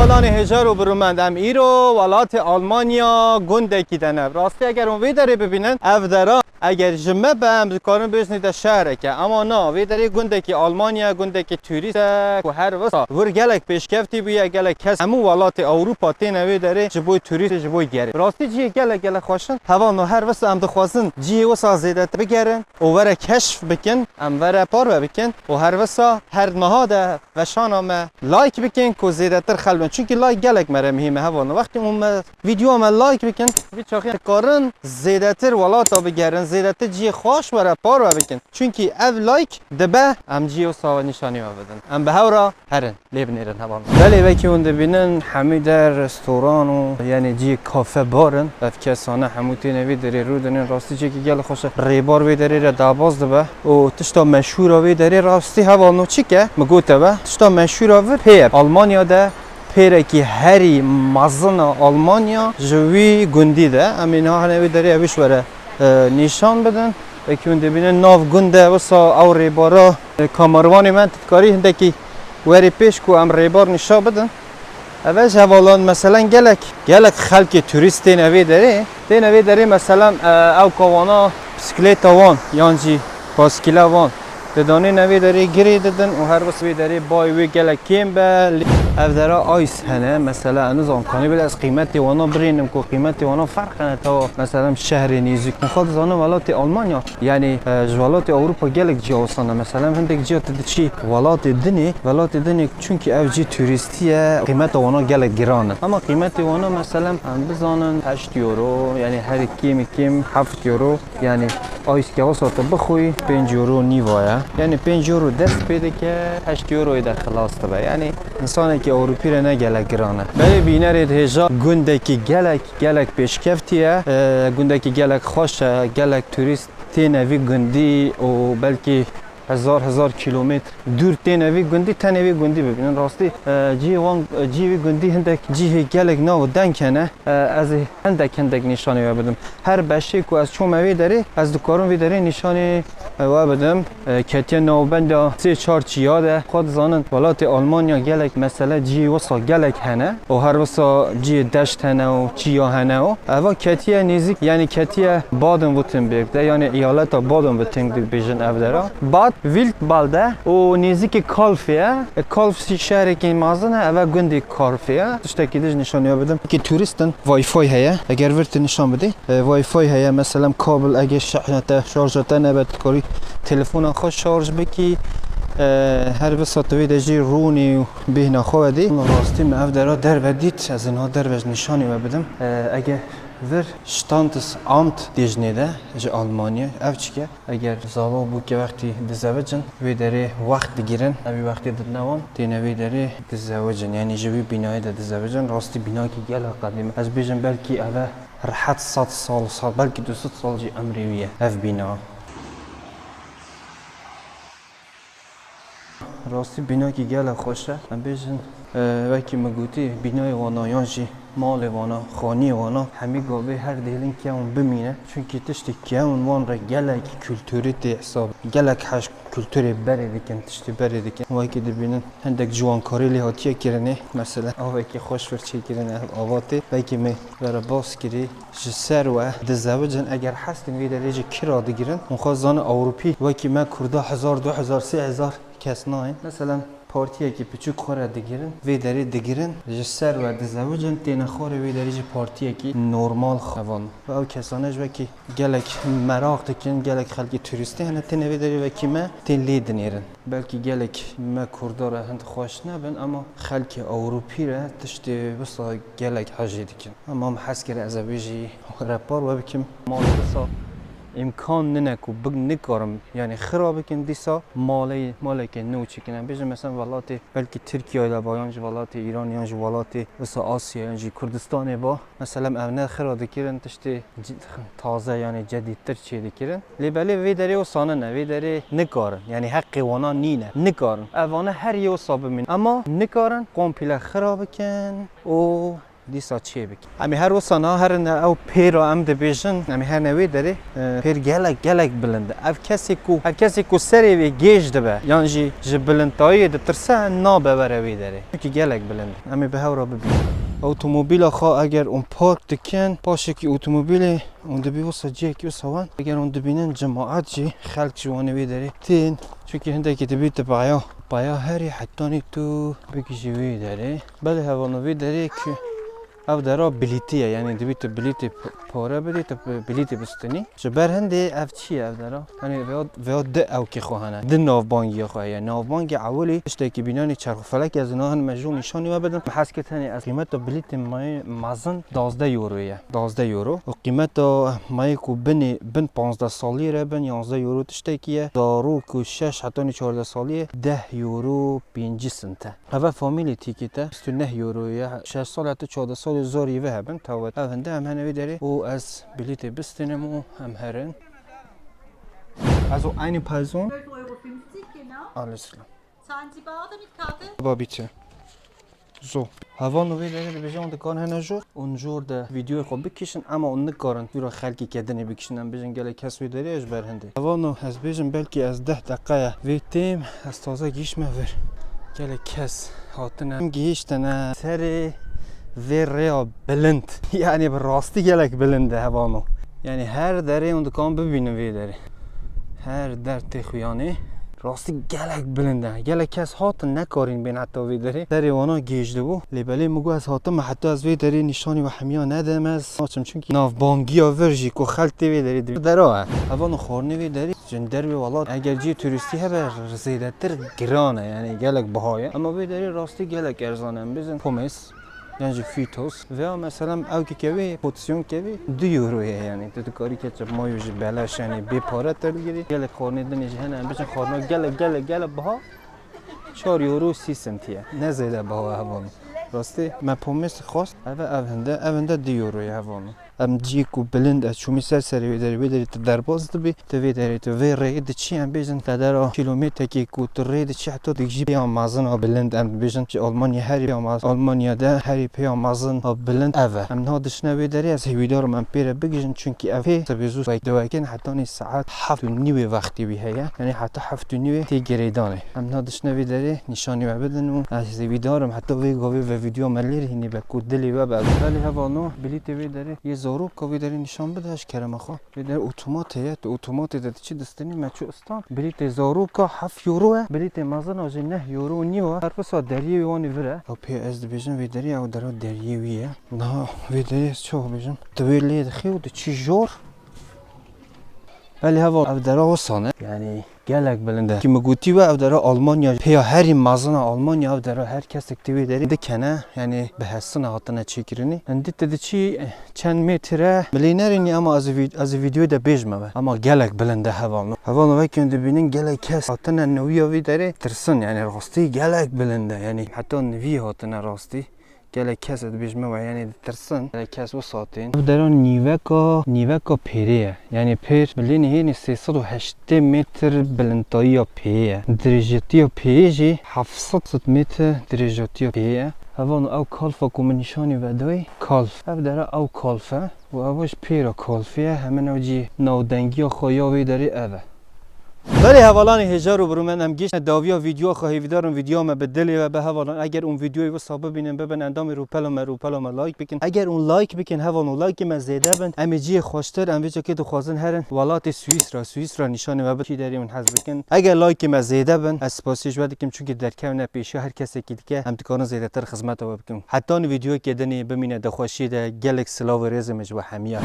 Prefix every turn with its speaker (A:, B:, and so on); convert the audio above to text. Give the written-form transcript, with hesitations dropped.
A: سالان هجار و برومند ام ایرو ولات آلمانیا گنده کی دنه راستی اگر اون ویدری ببینن افدرا اگر جمعه به هم کارن بشنید شهره که اما نه ویدری گنده کی آلمانیا گنده کی توریست و هر وسا ور گلک پیشکفتی بیه گلک کس همو ولات اروپا تین ویدری جبوی توریست جبوی گری راستی جی گلک خوشن هوا نه هر وسا هم دخوازن جی وسا زیدت بگرن و ور کشف بکن ام ور پار بکن و هر وسا هر نهاده و شانم لایک بکن کو زیده تر خلبن چون که لایک گلک مره مهمه هوا وقتی اون ویدیو ما لایک بکن بیچاره کارن زیده تر ولاتا بگرن زیده تر جی خوش ور پار بکن چون که اف لایک دبه ام جیو ساو نشانی ما بدن ام به هورا هرن لیبنیرن هوا ولی وکی اون دبینن همه در رستوران و یعنی جی کافه بارن اف کسانه هموتی نوی دری رو دنین راستی چه که گل خوشه ریبار وی دری را داباز دبه و تشتا مشهور وی دری راستی هوا نو چی که مگوته به تشتا مشهور وی پیر آلمانیا ده پیره که هری مزن آلمانیا جوی گندی ده امین ها هنوی داری اویش وره نشان بدن و که اون دبینه ناف گنده وسا او ریبارا کامروانی من تدکاری هنده که وری پیش که ام ریبار نشان بدن اوش حوالان مثلا گلک خلک توریستی نوی داری مثلا او کوانا بسکلیت وان یانجی باسکیلا وان دانی نوی داری گری دادن و هر وقت داری بای وی گلک کیم به افدرا آیس هنه مثلا انوز آمکانی بده از قیمتی وانا برینم که قیمتی وانا فرق نه تا مثلا شهر نیزی مخاط زانه ولات آلمانیا یعنی ولات اروپا گلک جا وصانه مثلا هندک جا تدچی ولات دنی چون که اف جی توریستیه قیمت وانا گلک گرانه اما قیمتی وانا مثلا هم بزانن 8 یورو یعنی هر کیم 7 یورو یعنی آیس که واسات بخوی 5 یورو نیوایه یعنی 5 یورو دست پیدا که 8 یورو ایده خلاص تبه یعنی انسانی که اروپی را نه گلک گرانه بله بینرید هجا گنده که گلک پیشکفتیه گنده که گلک خوشه گلک توریستی نوی گندی و بلکه هزار کیلومتر دور تنوی گندی ببینن راستی جیوی گندی هندک جیه گلک ناو دنکنه از هندک نشانه بدم هر بشه که از چون موی داره از دکارون وی داره نشانه بدم کتیا نوبند 3-4 چیاده خود زانند ولات آلمانیا گلک مثلا جی وسا گلک هنه و هر وسا جی دشت هنه و چیا هنه و اوا کتیا نزدیک یعنی کتیا بادن وتنبرگ ده یعنی ایالت بادن وتنبرگ بیژن افدرا بعد ویلت بالده و نزدیک کالفیه کالف شهری که مازنه اوا گندی کالفیه تشتکی دش نشانه بدم که توریستن وای فای هیا اگر ورت نشان بده وای فای هیا مثلا کابل اگه شحنته شارژات نبات کاری تلفن خوش شارژ بکی هر بساطوی دجی رونی بهنا خوادی راستی مافدرا در بدیت از اینها در وجه نشانی و بدم اگه ور شتانتس آمت دیجنیده از آلمانیا افچیه اگر زاوا بود که وقتی دزوجن وی داره وقت بگیرن اوی وقتی دنوان تینوی داره دزوجن یعنی جوی بینایی دزوجن راستی بینایی که گل قدیم از بیشتر بلکی اوه راحت 100 سال بلکی 200 سال جی امریویه اف بینا راستی بنا که گل خوشه من بیشتر وقتی مگوتی بینای وانا یانجی مال وانا خانی وانا همه گاوه هر دیلین که اون بمینه چون که تشتی که اون وان را گلک کلتوری تی حساب گلک هش کلتوری بری دیکن تشتی بری دیکن وقتی دبینن هندک جوانکاری لحاتیه کرنه مثلا آوه که خوش فرچه کرنه آواته وقتی می برای باز کری جسر و دزوجن اگر هستین وی دریجه کرا دگیرن مخوازان اروپی وقتی ما کرده 1000 2000 3000 کس ناین مثلا پارتیه که پیچو خوره دگیرن وی داری دگیرن جسر و دزوجن تین خوره وی داری پارتیه که نورمال خوان و او کسانش وکی گلک مراق دکن گلک خلقی توریستی هنه تین وی داری وکی ما تین لید نیرن بلکه گلک ما کردار هند خوش نبن اما خلق اروپی را تشتی بسا گلک حاجی دکن اما هم حس کرده از بیجی رپار و بکم مال بسا امکان ننکو بگ نکارم یعنی خراب کن دیسا مالی که نو چکنم بیشتر مثلا ولات بلکه ترکیه دا با یانج ولات ایران یانج ولات وسا آسیا یانج کردستان با مثلا امنه خراب دکیرن تشتی تازه یعنی جدیدتر چی دکیرن لیبلی وی داری و سانه نه وی داری نکارن یعنی حق وانا نینه نکارن اوانه هر یو صاب من اما نکارن قوم پیله خراب کن و دیسا چی بک امی هر وسنا هر نه او پیرا ام دبیجن امی هر نوی داری پیر گلک بلنده اف کسی کو سری وی گیج دبه یعنی جی بلندتایی دترسه نابه بره وی داری که گلک بلنده امی به هورا ببین اتومبیل خو اگر اون پارک دکن باشه که اتومبیل اون دبی وسا جی کی وسوان اگر اون دبینن جماعت جی خلق جوانه وی داری تین چونکه هنده که دبی بایا هری حتانی تو بگی جوی داری بله هوانو وی داری که او درا بلیتیه یعنی دویت بلیتی پاره بدی تا بلیتی بستنی جبر هندی اف چیه او درا یعنی ویاد ده او که خواهنه ده ناوبانگی خواه یعنی ناوبانگی اولی اشته که بینانی چرخ فلک از اینا هن مجرون نشانی و بدن محس که تنی از قیمت بلیت مای مازن 12 یورویه 12 یورو و قیمت مای کو بن 15 سالی ره بن 11 یورو تشته کیه دارو کو 6 حتی 14 سالیه 10 یورو 5 سنته اول فامیلی تیکیته 29 یورویه 6 سال حتی 14 سال زوری و هبن تاوت هنده هم هنوی داری و از بلیت بستنم و هم هرن also eine Person
B: 12,50 € genau.
A: alles klar
B: Zahlen Sie bar oder mit Karte?
A: aber bitte so هوا نوی داری بجان دکان هنه جور اونجور ده ویدیو خوب بکشن اما اون نکارن ویرا خلقی کدنی بکشنن بجان گله کس وی داری اش بر هنده هوا نو از بجان بلکی از 10 دقیقه وی تیم از تازه گیش مفر گله کس هاتنه گیشتنه سری وی ریا بلند یعنی براستی گلک بلنده هوانو یعنی هر دره اون دکان ببینه وی داره هر در تخویانه راستی گلک بلنده گلک کس هات نکارین بین حتی وی داره دره وانا گیجده بو لیبلی مگو از هاتم حتی از وی داره نشانی و حمیا ندم از ماچم چونکی ناف بانگی ها ورژی که خلطی وی داره دره هوانو خورنه وی داره جندر وی والله اگر جی توریستی هبه زیده تر گرانه یعنی گلک بهایه اما وی داره راستی گلک ارزانه بزن پومس یعنی فیتوس و مثلا او که کوی پوتسیون کوی 2 یورویه یعنی تو کاری که چه مایوج بلاش یعنی بی پاره تلگیری گل خورنی دنیش هنه بچن خورنا گل بها 4 یورو 30 سنتیه نه زیاده بها هوان راستی ما پومس خواست او هنده 2 یورویه هوان ام جیکو بلند از چومی سری وی داری درباز دبی تو وی داری تو وی رید چی هم بیشتر تدارا کیلومتر کی کوت رید چی حتی دیگه بیام مازن آب بلند ام بیشتر چه آلمانی هری بیام از آلمانیا ده هری بیام مازن آب بلند اوه ام نادش نوی داری از هیویدار من پیره بگیرن چون کی اوه سبزوس وقت دوگین حتی نی ساعت 7:30 وقتی بیه یعنی حتی 7:30 تی گریدانه ام نادش نوی داری نشانی و بدن و از هیویدارم حتی وی گاوی و ویدیو ملیر هنی به کودلی و بعد ولی هوانو بلیت وی داری زاروب که داری نشان بدهش کرم خو در اتوماتیه تو اتومات داد چی دستنی مچو استان بلیت زاروب که 7 یوروه بلیت مازن آج 9 یورو نیوه هر پس دریه وانی وره او پی از دیویژن وی داری او در دریه ویه نه وی داری چه بیشتر دویلی خیلی چی جور ولی هوا او در وسانه یعنی گلک بلنده که مگوتی و او در آلمانیا پیا هری مازن آلمانیا او در هر کس اکتیوی داری دکنه یعنی به حسن هاتنه چیکرینی اندی تد چی چند متره ملینرینی اما از ویدیو ده بیجمه اما گلک بلنده هوا وکی اند ببینین گلک کس هاتنه نوی وی داره ترسن یعنی راستی گلک بلنده یعنی حتی نوی هاتنه راستی گله کس بیشتر و یعنی درسن گله کس و ساعتین درون نیوکا پیریه یعنی پیر بلین هینی 308 متر بلندتایی پیه درجتی پیجی 700 متر درجتی پیه هوان او کالفا کوم نشانی ودای کالف او داره او کالفه و اوش پیرا کالفیه همین اوجی نودنگی خویاوی داری اوه ولی حوالان هجار رو برو من هم گیش داویا ویدیو خواهی ویدارم ویدیو ما بدلی و به حوالان اگر اون ویدیوی و صاحب ببینن ببین اندام روپلم لایک بکن اگر اون لایک بکن حوالان لایک ما زیاده بند امیجی خوشتر امیجا که تو خوازن هرن ولات سوئیس را نشانه و چی داریم اون حذف بکن اگر لایک ما زیاده بند اسپاسیش ود کم چون در کم نپیشه هر کسی که دیگه هم تکانه زیاده تر خدمت و بکن حتی ویدیو که دنی ببینه د خوشی د گلکس لاو رزمج و همیا